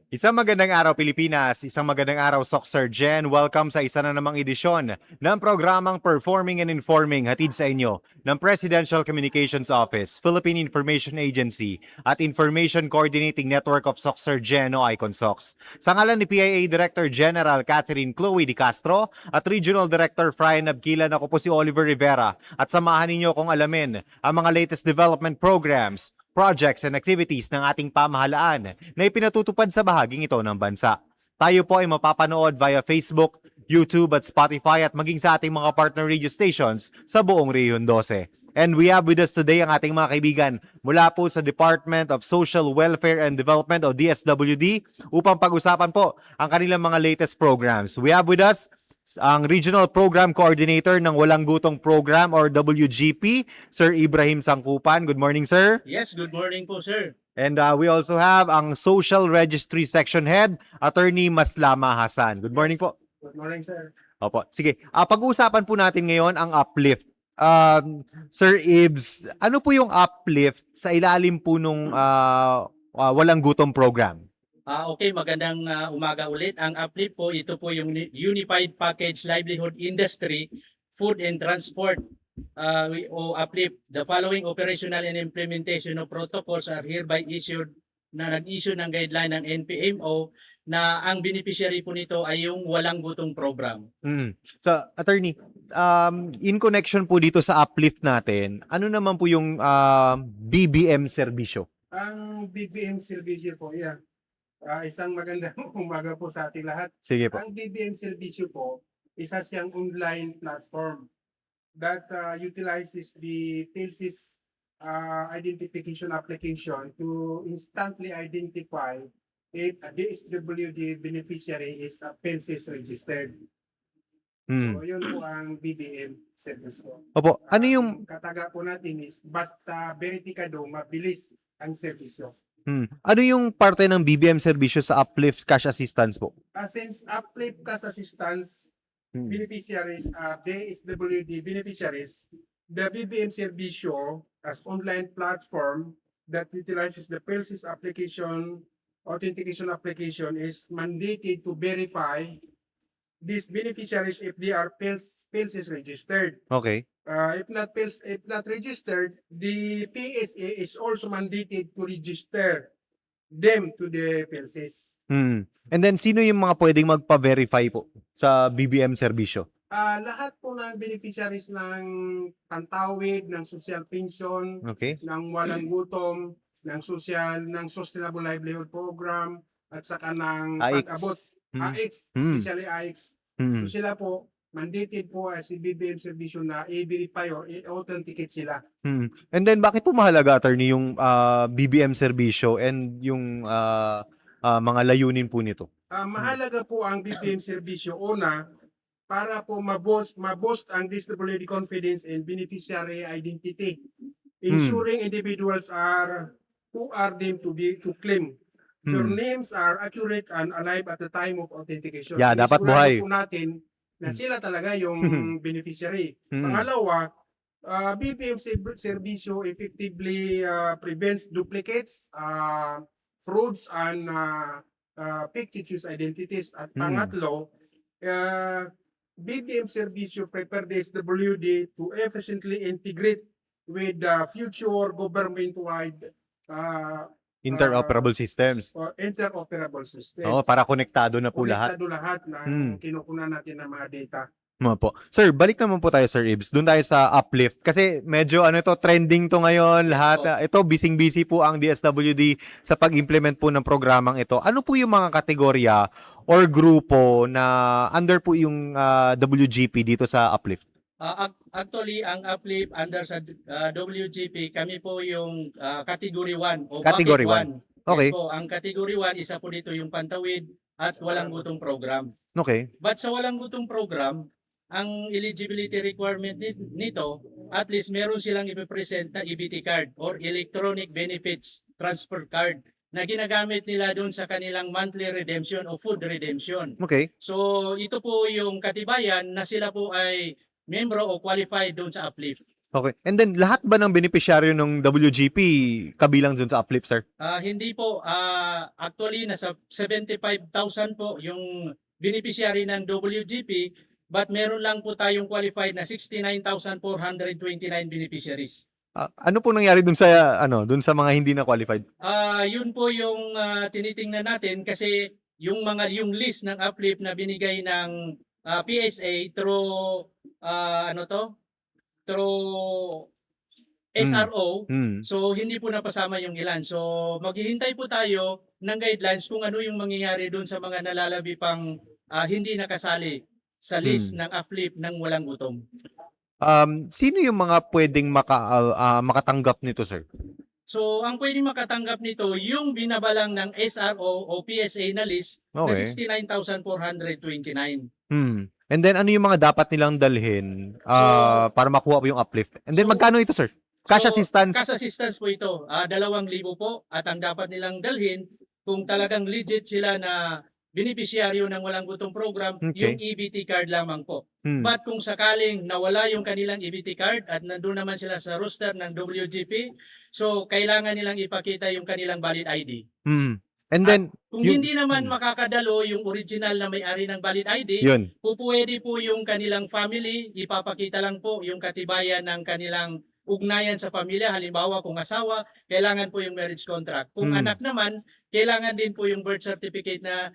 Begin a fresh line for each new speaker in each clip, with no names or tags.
Isang magandang araw Pilipinas, isang magandang araw Soxer Gen. Welcome sa isa na namang edisyon ng programang Performing and Informing hatid sa inyo ng Presidential Communications Office, Philippine Information Agency at Information Coordinating Network of Soxer Gen o IconSox. Sa ngalan ni PIA Director General Catherine Chloe Di Castro at Regional Director Frian Abquilan, ako po si Oliver Rivera at samahan ninyo kung alamin ang mga latest development programs, projects and activities ng ating pamahalaan na ipinatutupad sa bahaging ito ng bansa. Tayo po ay mapapanood via Facebook, YouTube at Spotify at maging sa ating mga partner radio stations sa buong Rehiyon 12. And we have with us today ang ating mga kaibigan mula po sa Department of Social Welfare and Development o DSWD upang pag-usapan po ang kanilang mga latest programs. We have with us ang Regional Program Coordinator ng Walang Gutong Program or WGP, Sir Ibrahim Sangkupan. Good morning, sir.
Yes, good morning po, sir.
And we also have ang Social Registry Section Head, Attorney Maslama Hasan. Good morning po.
Good morning, sir.
Opo. Sige, pag-uusapan po natin ngayon ang uplift. Sir Ibs, ano po yung uplift sa ilalim po nung Walang Gutong Program?
Okay, magandang umaga ulit. Ang uplift po, ito po yung Unified Package Livelihood Industry, Food and Transport o uplift. The following operational and implementation of protocols are hereby issued na nag-issue ng guideline ng NPMO na ang beneficiary po nito ay yung Walang Gutong Program.
So, Attorney, in connection po dito sa uplift natin, ano naman po yung BBM serbisyo?
Ang BBM Servicio po, isang magandang umaga po sa ating lahat.
Sige po.
Ang BBM Servicio po, isa siyang online platform that utilizes the PhilSys identification application to instantly identify if a DSWD beneficiary is a PhilSys registered. So, yun po ang BBM service po.
Opo, ano yung
Kataga po natin is basta verifikado, mabilis ang serbisyo.
ano yung parte ng BBM serbisyo sa uplift cash assistance po?
Since uplift cash assistance beneficiaries are DSWD beneficiaries, the BBM Servicio as online platform that utilizes the PhilSys application, authentication application is mandated to verify these beneficiaries if they are PhilSys registered.
Okay.
If not registered, the PSA is also mandated to register them to the PhilSys.
And then, sino yung mga pwedeng magpa-verify po sa BBM serbisyo?
Lahat po ng beneficiaries ng pantawid, ng social pension,
Okay.
ng walang gutom, ng sustainable livelihood program, at saka ng
AIX.
pag-abot, AIX,
Mm.
especially AIX. So sila po, mandated po as si BBM Servicio na i-verify or i-authenticate sila.
And then, bakit po mahalaga, Attorney, yung BBM serbisyo and yung mga layunin po nito?
Mahalaga po ang BBM Servicio una para po ma-boost ang disability confidence and beneficiary identity, ensuring individuals who are deemed to claim their names are accurate and alive at the time of authentication.
Yeah, dapat
Isigurado
buhay.
po natin na sila talaga yung beneficiary. Pangalawa, BPM Servicio effectively prevents duplicates, frauds, and fictitious identities. At pangatlo, BPM Servicio prepare the SWD to efficiently integrate with future government-wide
Interoperable systems.
interoperable systems.
Oo, para konektado na po lahat.
Konektado lahat ng kinukunan natin ng mga data.
Po. Sir, balik naman po tayo, Sir Ibs. Doon tayo sa uplift. Kasi medyo trending to ngayon. Lahat, ito, busy-busy po ang DSWD sa pag-implement po ng programang ito. Ano po yung mga kategorya or grupo na under po yung WGP dito sa uplift?
Actually, ang uplift under sa WGP, kami po yung Category 1 o
Category
Bucket 1.
Okay.
Yes po, ang Category 1, isa po dito yung pantawid at walang gutong program.
Okay.
But sa walang gutong program, ang eligibility requirement nito, at least meron silang ipipresent na EBT card or Electronic Benefits Transfer Card na ginagamit nila doon sa kanilang monthly redemption o food redemption.
Okay.
So ito po yung katibayan na sila po ay membro o qualified doon sa uplift.
Okay. And then lahat ba ng beneficiaryo ng WGP kabilang dun sa uplift, sir?
Hindi po. Actually, nasa 75,000 po yung beneficiary ng WGP, but meron lang po tayong qualified na 69,429 beneficiaries.
Ano po nangyari dun sa dun sa mga hindi na qualified?
Yun po yung tinitingnan natin kasi yung list ng uplift na binigay ng PSA through through SRO.
Hmm.
So hindi po napasama yung ilan. So maghihintay po tayo ng guidelines kung ano yung mangyayari doon sa mga nalalabi pang hindi nakasali sa list ng uplift ng walang gutom.
Sino yung mga pwedeng makatanggap nito, sir?
So ang pwedeng makatanggap nito yung binabalang ng SRO o PSA na list na
Okay.
69,429.
And then ano yung mga dapat nilang dalhin para makuha po yung uplift? And then
So-
magkano ito, sir? Cash
So,
assistance?
Cash assistance po ito. 2,000 po at ang dapat nilang dalhin kung talagang legit sila na beneficiaryo ng walang gutom program,
Okay.
yung EBT card lamang po.
Hmm.
But kung sakaling nawala yung kanilang EBT card at nandun naman sila sa roster ng WGP, so kailangan nilang ipakita yung kanilang valid ID.
And then
Kung
Yung-
hindi naman makakadalo yung original na may-ari ng valid ID,
yun.
pwede po yung kanilang family, ipapakita lang po yung katibayan ng kanilang ugnayan sa pamilya. Halimbawa, kung asawa, kailangan po yung marriage contract. Kung anak naman, kailangan din po yung birth certificate na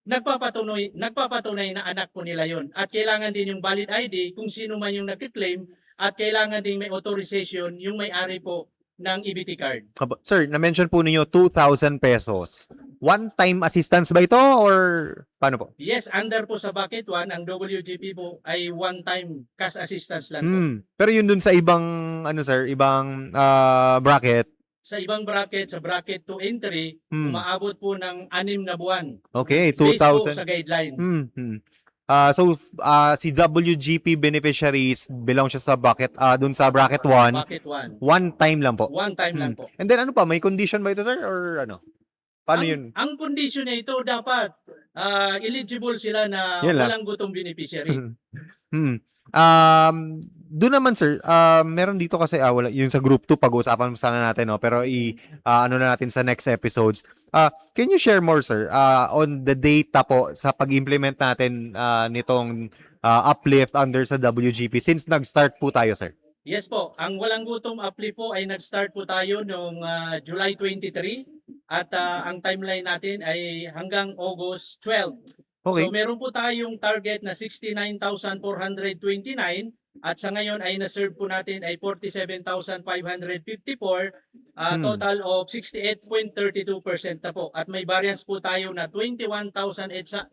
nagpapatunay na anak po nila yon. At kailangan din yung valid ID kung sino man yung nag-claim at kailangan din may authorization yung may-ari po ng EBT card.
Sir, na-mention po ninyo 2,000 pesos. One-time assistance ba ito or paano po?
Yes, under po sa bucket 1, ang WGP po ay one-time cash assistance lang po.
Pero yun dun sa ibang ibang bracket.
Sa ibang bracket, sa bracket 2 and 3, umaabot po ng 6 na buwan.
Okay,
Based po
2,000.
sa guideline.
Si WGP beneficiaries belong siya sa bucket dun sa bracket 1.
Bucket 1.
One time lang po.
One time lang po.
And then ano pa, may condition ba ito, sir, or ano? Paano yun?
Ang condition na ito dapat eligible sila na
Yan lang.
walang gutong beneficiary.
Doon naman, sir, meron dito kasi wala yung sa group 2 pag-uusapan sana natin, no, pero ano na natin sa next episodes. Can you share more, sir, on the data po sa pag-implement natin nitong uplift under sa WGP since nag-start po tayo, sir?
Yes po, ang walang gutom uplift po ay nag-start po tayo noong July 23 at ang timeline natin ay hanggang August 12.
Okay.
So meron po tayong target na 69,429 at sa ngayon ay na-serve po natin ay 47,554, total of 68.32% na po. At may variance po tayo na 21,875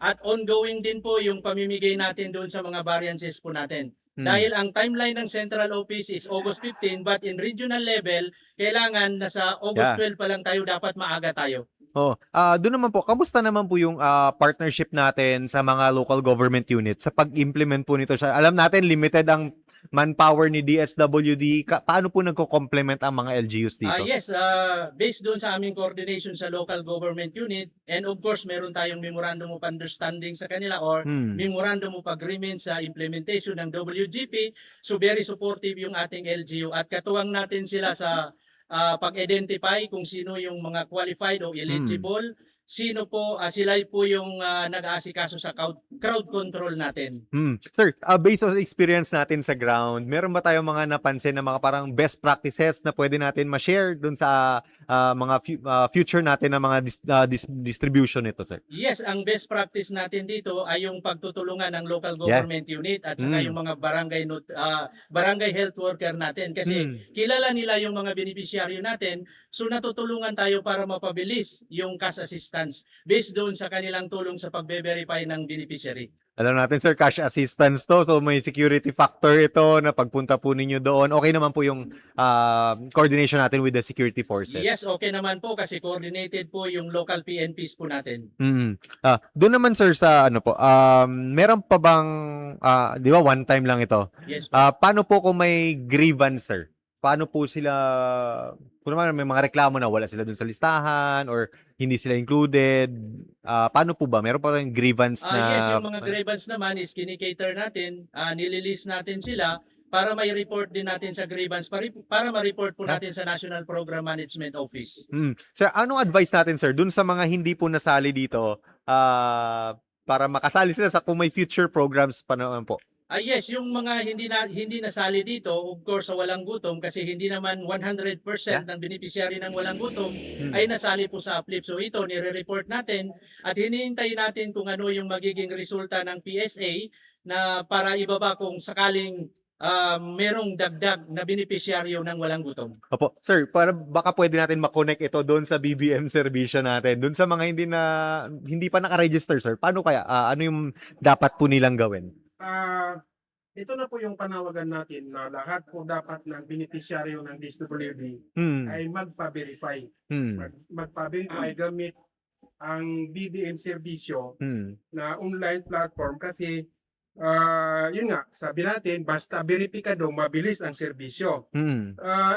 at ongoing din po yung pamimigay natin doon sa mga variances po natin. Dahil ang timeline ng central office is August 15 but in regional level, kailangan nasa August 12 pa lang tayo dapat maaga tayo.
Doon naman po, kamusta naman po yung partnership natin sa mga local government units sa pag-implement po nito? Alam natin, limited ang manpower ni DSWD. Paano po nagko-complement ang mga LGUs dito?
Yes, based doon sa aming coordination sa local government unit and of course meron tayong memorandum of understanding sa kanila or memorandum of agreement sa implementation ng WGP. So very supportive yung ating LGU at katuwang natin sila sa pag-identify kung sino yung mga qualified o eligible, sino po, sila po yung nag-aasikaso sa crowd control natin.
Sir, based on experience natin sa ground, meron ba tayong mga napansin na mga parang best practices na pwede natin ma-share dun sa mga future natin na mga distribution nito, sir?
Yes, ang best practice natin dito ay yung pagtutulungan ng local government unit at saka yung mga barangay health worker natin kasi kilala nila yung mga beneficiaryo natin, so natutulungan tayo para mapabilis yung cash assistance based doon sa kanilang tulong sa pagbe-verify ng beneficiary.
Alam natin, sir, cash assistance to. So, may security factor ito na pagpunta po ninyo doon. Okay naman po yung coordination natin with the security forces.
Yes, okay naman po kasi coordinated po yung local PNPs po natin.
Doon naman, sir, sa ano po, meron pa bang, di ba, one time lang ito?
Yes po.
Paano po kung may grievance, sir? Paano po sila, kung naman may mga reklamo na wala sila dun sa listahan or hindi sila included, paano po ba? Meron pa tayong grievance
Yes,
na...
yung mga grievance naman is kinikater natin, nililist natin sila para may report din natin sa grievance para ma-report po natin sa National Program Management Office.
Sir, anong advice natin, sir, dun sa mga hindi po nasali dito, para makasali sila sa kung may future programs pa naman po?
Yes, yung mga hindi nasali dito, of course, sa walang gutom kasi hindi naman 100% ng beneficiary ng walang gutom ay nasali po sa UPLIP. So ito, nire-report natin at hinihintay natin kung ano yung magiging resulta ng PSA na para ibaba kung sakaling merong dagdag na beneficiaryo ng walang gutom.
Opo. Sir, para baka pwede natin makonect ito doon sa BBM serbisyo natin. Doon sa mga hindi pa naka-register, sir. Paano kaya? Ano yung dapat po nilang gawin?
Ito na po yung panawagan natin na lahat po dapat ng beneficiaryo ng DSWD ay magpa-verify. Magpa-verify gamit ang BBM serbisyo na online platform kasi yun nga, sabi natin, basta verifikado, mabilis ang serbisyo.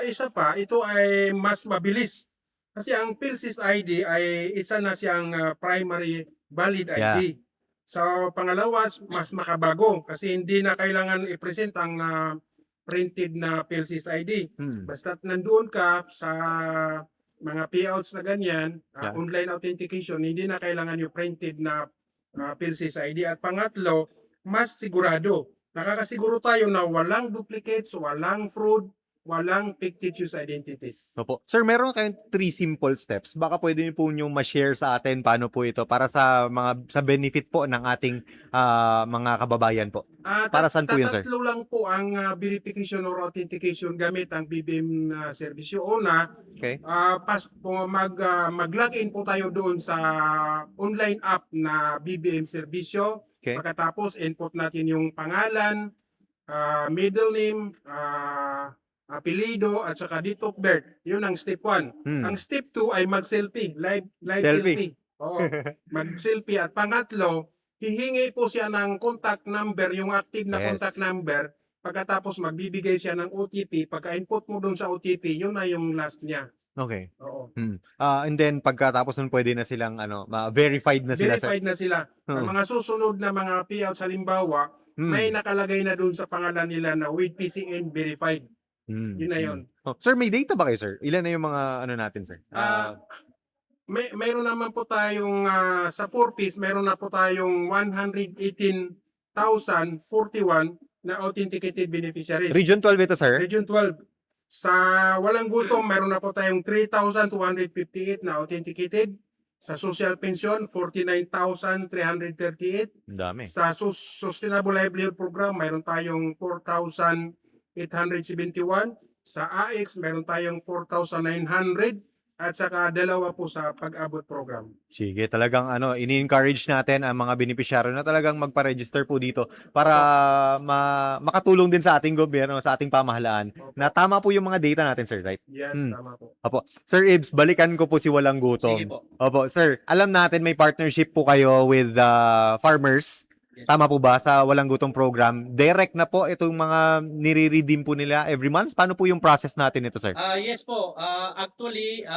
Isa pa, ito ay mas mabilis. Kasi ang PhilSys ID ay isa na siyang primary valid ID. So, pangalawa, mas makabago kasi hindi na kailangan i-present ang printed na PhilSys ID. Basta nandoon ka sa mga payouts na ganyan, online authentication, hindi na kailangan yung printed na PhilSys ID. At pangatlo, mas sigurado. Nakakasiguro tayo na walang duplicates, walang fraud, walang fictitious identities.
Opo. Sir, meron kayong 3 simple steps. Baka pwede niyo po ma-share sa atin paano po ito para sa benefit po ng ating mga kababayan po. Para saan po yun, sir?
Tatlo lang po ang verification or authentication gamit ang BBM serbisyo. Una,
Okay.
mag-login po tayo doon sa online app na BBM serbisyo.
Okay.
Pagkatapos, input natin yung pangalan, middle name, apelido, at saka date of birth. Yun ang step 1. Ang step 2 ay mag-selfie, live selfie. Oo, mag-selfie. At pangatlo, hihingi po siya ng contact number, yung active na contact number. Pagkatapos magbibigay siya ng OTP. Pagka-input mo doon sa OTP, yun na yung last niya.
Okay.
Oo.
And then pagkatapos nun pwede na silang verified na sila, sir.
Verified na sila. Ang mga susunod na mga payouts, halimbawa, may nakalagay na doon sa pangalan nila na with PCN verified. Yun na yun.
Sir, may data ba kayo, sir? Ilan na yung mga natin, sir?
Mayroon naman po tayong sa 4-piece, mayroon na po tayong 118,041 na authenticated beneficiaries.
Region 12 ito, sir?
Region 12. Sa walang gutom, mayroon na po tayong 3,258 na authenticated. Sa social pension, 49,338.
Dami.
Sa Sustainable Livelihood Program, mayroon tayong 4,871. Sa AX, mayroon tayong 4,900. At saka dalawa po sa pag-abot program.
Sige, talagang ini-encourage natin ang mga beneficiaryo na talagang magpa-register po dito para makatulong din sa ating gobyerno, sa ating pamahalaan. Na tama po yung mga data natin, sir, right?
Yes, tama po.
Opo. Sir Ibs, balikan ko po si Walang Gutom.
Sige po.
Opo, sir, alam natin may partnership po kayo with farmers.
Yes.
Tama po ba sa Walang Gutom program? Direct na po itong mga nire-redeem po nila every month? Paano po yung process natin ito, sir?
Yes po. Actually,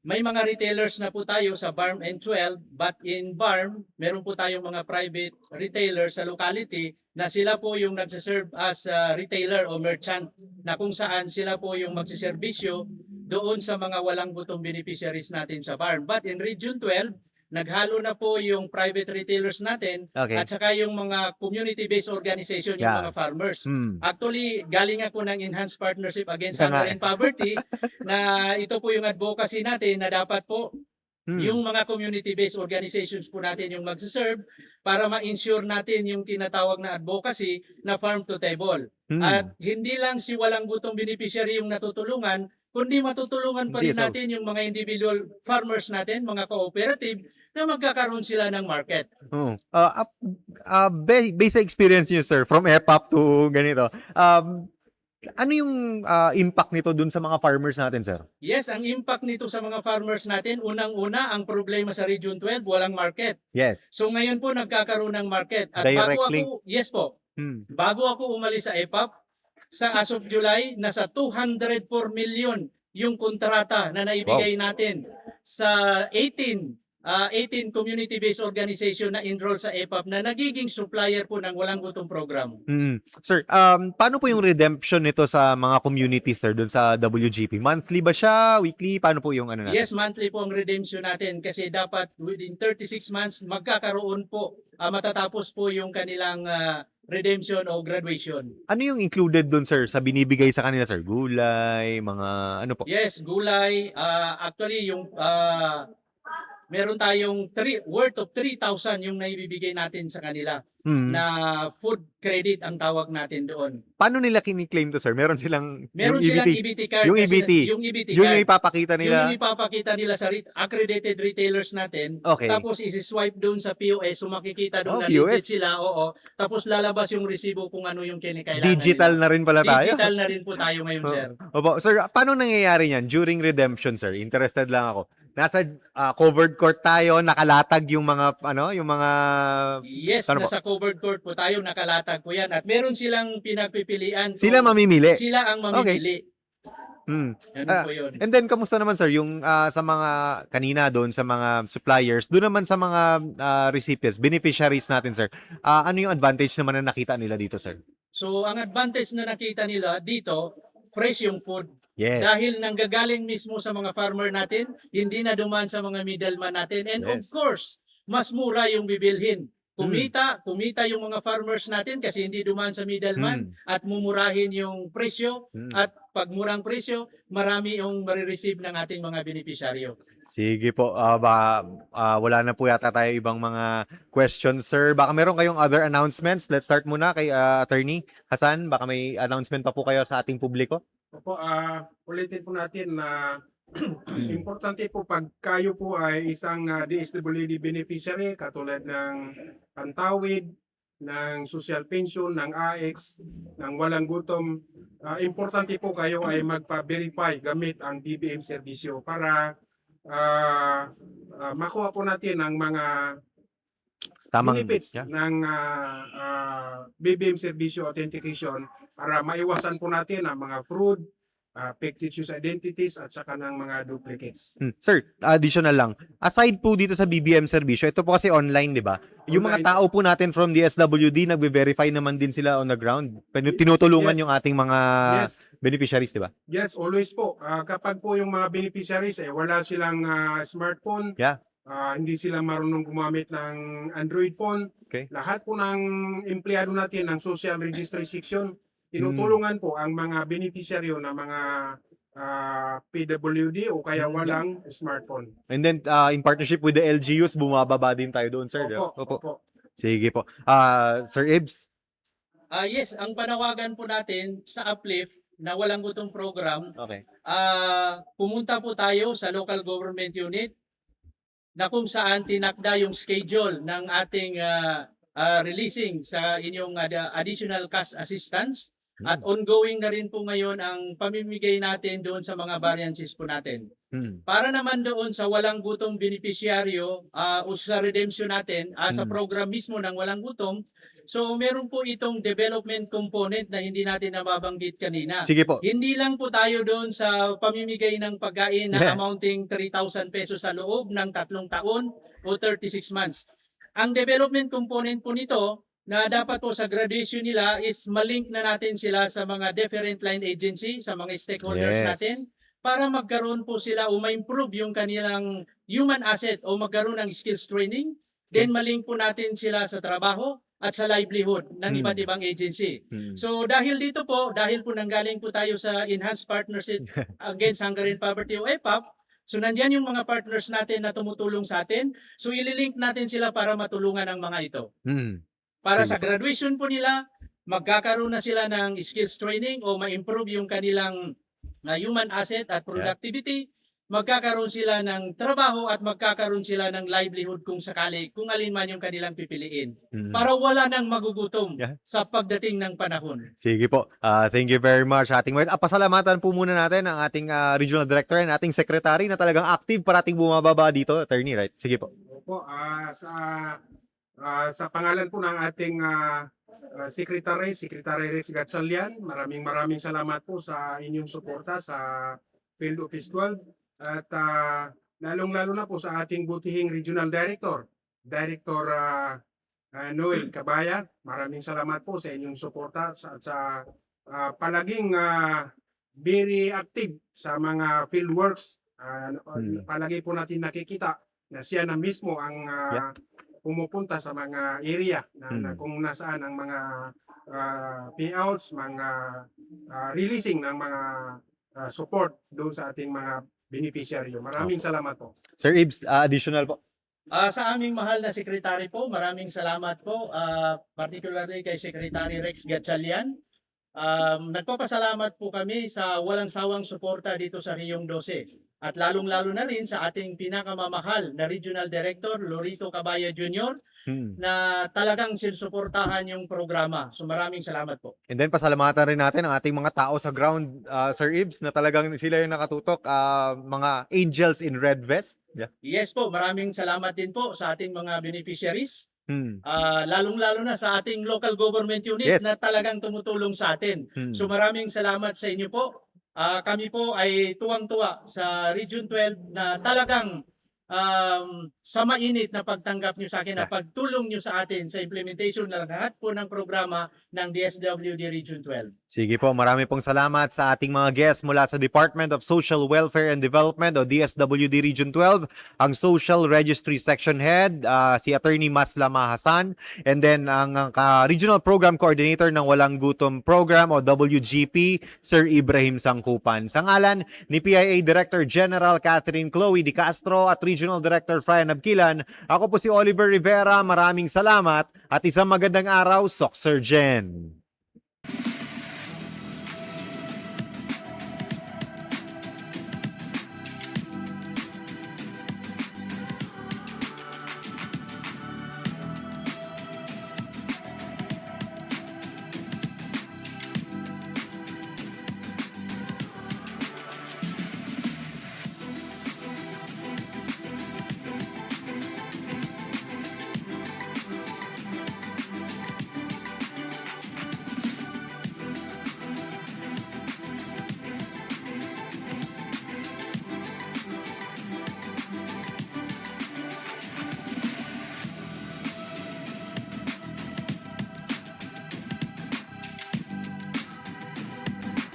may mga retailers na po tayo sa BARM and 12, but in BARM, meron po tayong mga private retailers sa locality na sila po yung nagsiserve as retailer o merchant na kung saan sila po yung magsiservisyo doon sa mga walang gutom beneficiaries natin sa BARM. But in Region 12, naghalo na po yung private retailers natin at saka yung mga community-based organization, yung mga farmers. Actually, galing ako ng Enhanced Partnership Against Hunger and Poverty na ito po yung advocacy natin na dapat po yung mga community-based organizations po natin yung magsiserve para ma-ensure natin yung tinatawag na advocacy na farm to table. At hindi lang si walang gutong beneficiary yung natutulungan, kundi matutulungan pa rin natin yung mga individual farmers natin, mga cooperative, na magkakaroon sila ng market.
Based sa experience niyo, sir, from EPAP to ganito, ano yung impact nito dun sa mga farmers natin, sir?
Yes, ang impact nito sa mga farmers natin, unang-una, ang problema sa Region 12, walang market.
Yes.
So ngayon po, nagkakaroon ng market. At
Directly.
yes po, bago ako umalis sa EPAP, sa as of July, nasa 204 million yung kontrata na naibigay natin sa 18 community-based organization na enroll sa EPAP na nagiging supplier po ng Walang Gutom program.
Sir, paano po yung redemption nito sa mga communities, sir, doon sa WGP? Monthly ba siya? Weekly? Paano po yung ano natin?
Yes, monthly po ang redemption natin kasi dapat within 36 months magkakaroon po, matatapos po yung kanilang redemption o graduation.
Ano yung included doon, sir, sa binibigay sa kanila, sir? Gulay, mga ano po?
Yes, gulay. Actually, yung meron tayong worth of 3,000 yung naibibigay natin sa kanila
Hmm.
na food credit ang tawag natin doon.
Paano nila kini-claim to, sir? Meron silang
Meron
yung
silang
EBT.
EBT card.
Yung
na
EBT.
Yung EBT
Yun
card.
yung ipapakita
Yun
nila.
yung ipapakita nila sa accredited retailers natin.
Okay.
Tapos isi-swipe doon sa POS so makikita doon
Oh,
na
POS.
legit sila. Oo. Tapos lalabas yung resibo kung ano yung kinikailangan
Digital
nila.
na rin pala tayo.
Digital na rin po tayo ngayon, sir.
Opo, sir, paano nangyayari yan during redemption, sir? Interested lang ako. Nasa covered court tayo, nakalatag yung mga yung mga
Yes,
Ano po?
nasa covered court po tayo, nakalatag po yan. At meron silang pinagpipilian.
sila
kung
mamimili.
Sila ang mamimili.
Hmm.
Ganun po yun.
And then kamusta naman, sir, yung sa mga kanina doon sa mga suppliers, doon naman sa mga recipients, beneficiaries natin, sir. Ano yung advantage naman na nakita nila dito, sir?
So, ang advantage na nakita nila dito, fresh yung food.
Yes.
Dahil nanggagaling mismo sa mga farmer natin, hindi na dumaan sa mga middleman natin. And of
Yes.
course, mas mura yung bibilhin. Kumita yung mga farmers natin kasi hindi dumaan sa middleman at mumurahin yung presyo. At pag murang presyo, marami yung marireceive ng ating mga beneficiaryo.
Sige po, wala na po yata tayo ibang mga questions, sir. Baka meron kayong other announcements. Let's start muna kay Attorney Hassan. Baka may announcement pa po kayo sa ating publiko.
Opo, ulitin po natin na importante po pag kayo po ay isang DSWD beneficiary katulad ng Pantawid, ng Social Pension, ng AX, ng Walang Gutom, importante po kayo ay magpa-verify gamit ang BBM serbisyo para makuha po natin ang mga
Tamang
benefits
yeah.
ng BBM serbisyo authentication para maiwasan po natin ang mga fraud, fictitious identities at saka ng mga duplicates.
Sir, additional lang. Aside po dito sa BBM serbisyo, ito po kasi online, di ba? Yung mga
Online.
tao po natin from the SWD, nagbe-verify naman din sila on the ground. Tinutulungan
Yes.
yung ating mga
Yes,
beneficiaries, di ba?
yes, always po. Kapag po yung mga beneficiaries wala silang smartphone,
Yeah.
hindi sila marunong gumamit ng Android phone,
Okay.
lahat po ng empleyado natin ng social registry section, tinutulungan po ang mga beneficiaryo na mga PWD o kaya walang smartphone.
And then, in partnership with the LGUs, bumababa din tayo doon, sir. di ba?
Opo, opo.
Sige po. Sir Ibs?
Yes, ang panawagan po natin sa Uplift na Walang Gutom program,
Okay.
pumunta po tayo sa local government unit na kung saan tinakda yung schedule ng ating releasing sa inyong additional cash assistance. At ongoing na rin po ngayon ang pamimigay natin doon sa mga variances po natin. Para naman doon sa Walang Gutom beneficiaryo o sa redemption natin sa program mismo ng Walang Gutom, so meron po itong development component na hindi natin nababanggit kanina.
Sige po.
Hindi lang po tayo doon sa pamimigay ng pagkain na amounting 3,000 pesos sa loob ng 3 taon o 36 months. Ang development component po nito na dapat po sa graduation nila is malink na natin sila sa mga different line agency, sa mga stakeholders
Yes.
natin para magkaroon po sila o ma-improve yung kanilang human asset o magkaroon ng skills training. Then malink po natin sila sa trabaho at sa livelihood ng iba't ibang agency. So dahil dito po, dahil po nanggaling po tayo sa Enhanced Partnership Against Hunger and Poverty o EPAP, so nandyan yung mga partners natin na tumutulong sa atin. So ililink natin sila para matulungan ang mga ito. Para
Sige
sa graduation po nila, magkakaroon na sila ng skills training o ma-improve yung kanilang human asset at productivity. Magkakaroon sila ng trabaho at magkakaroon sila ng livelihood kung sakali, kung alin man yung kanilang pipiliin. Para wala nang magugutom sa pagdating ng panahon.
Sige po. Thank you very much, ating pasalamatan po muna natin ang ating regional director and ating secretary na talagang active parating bumababa dito, attorney, right? Sige po.
Opo, sa pangalan po ng ating Secretary Rex Gatchalian, maraming salamat po sa inyong suporta sa Field Office 12 at lalong-lalo na po sa ating butihing Regional Director, Director Noel Cabaya. Maraming salamat po sa inyong suporta sa palaging very active sa mga fieldworks. Palagi po natin nakikita na siya na mismo ang pumupunta sa mga area na kung nasaan ang mga payouts, mga releasing ng mga support doon sa ating mga beneficiaryo. Maraming salamat po.
Sir Ibs, additional po.
Sa aming mahal na sekretary po, maraming salamat po, particularly kay Secretary Rex Gatchalian. Nagpapasalamat po kami sa walang sawang suporta dito sa Riyong 12. At lalong-lalo na rin sa ating pinakamamahal na Regional Director, Lorito Cabaya Jr., na talagang sinusuportahan yung programa. So maraming salamat po.
And then pasalamatan rin natin ang ating mga tao sa ground, Sir Ibs, na talagang sila yung nakatutok, mga angels in red vest. Yeah.
Yes po, maraming salamat din po sa ating mga beneficiaries. Lalong-lalo na sa ating local government unit
Yes.
na talagang tumutulong sa atin. So maraming salamat sa inyo po. Kami po ay tuwang-tuwa sa Region 12 na talagang sa mainit na pagtanggap nyo sa akin at pagtulong nyo sa atin sa implementation ng lahat po ng programa ng DSWD Region 12.
Sige po, marami pong salamat sa ating mga guests mula sa Department of Social Welfare and Development o DSWD Region 12, ang Social Registry Section Head, si Attorney Maslama Hasan, and then ang Regional Program Coordinator ng Walang Gutom Program o WGP, Sir Ibrahim Sangkupan. Sa ngalan ni PIA Director General Catherine Chloe Di Castro at Regional Director Frian Abkilan, ako po si Oliver Rivera. Maraming salamat at isang magandang araw, Soc Sir Jen.